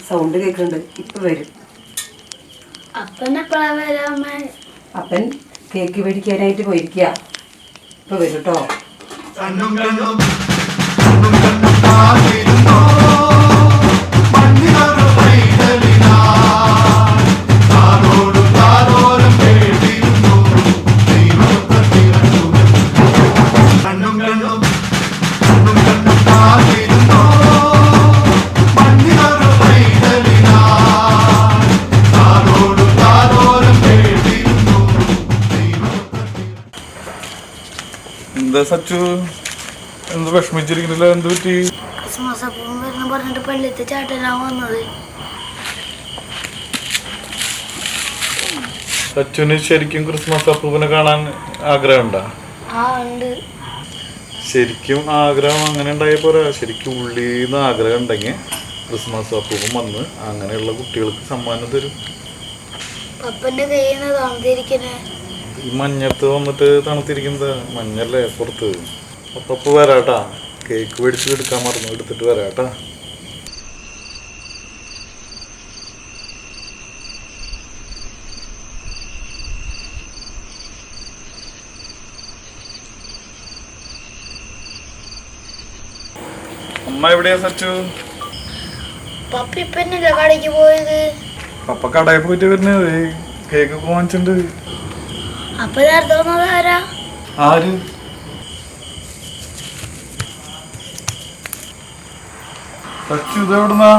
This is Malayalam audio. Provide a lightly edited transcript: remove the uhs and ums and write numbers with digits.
സൗണ്ട് കേൾക്കുന്നുണ്ട്. ഇപ്പൊ വരും. അപ്പൻ കേക്ക് മേടിക്കാനായിട്ട് പോയിരിക്കുക. ഇപ്പൊ വരും കേട്ടോ. എന്താ സച്ചു, എന്ത് വിഷമിച്ചിരിക്കുന്നില്ല? എന്ത് പറ്റി? പറഞ്ഞിട്ട് പള്ളിത്തെ ചാട്ടനാ വന്നത്. സച്ചുവിന് ശരിക്കും ക്രിസ്മസ് അപ്പൂപ്പനെ കാണാൻ ആഗ്രഹമുണ്ടോ? ശരിക്കും ആഗ്രഹം അങ്ങനെ ഉണ്ടായ പോരാ. ശരിക്കും ഉള്ളിന്ന് ആഗ്രഹം ഉണ്ടെങ്കിൽ ക്രിസ്മസ് അപ്പൂപ്പൻ വന്ന് അങ്ങനെയുള്ള കുട്ടികൾക്ക് സമ്മാനം തരും. ഈ മഞ്ഞത്ത് വന്നിട്ട് തണുത്തിരിക്കുന്നത് മഞ്ഞല്ലേ പുറത്ത്. അപ്പ വരാട്ടാ. കേക്ക് മേടിച്ച് എടുക്കാൻ മറന്നു, എടുത്തിട്ട് വരാട്ടാ. അമ്മ എവിടെയാ സച്ചു? കടയ്ക്ക് പോയത്. പപ്പ കടയിൽ പോയിട്ട് വരുന്നത്. കേക്ക് വാങ്ങിച്ചിട്ടുണ്ട്. അപ്പൊ നേരത്തെ വന്നത് ആരാ? ആര്? സച്ചു ഇതെവിടുന്നാ?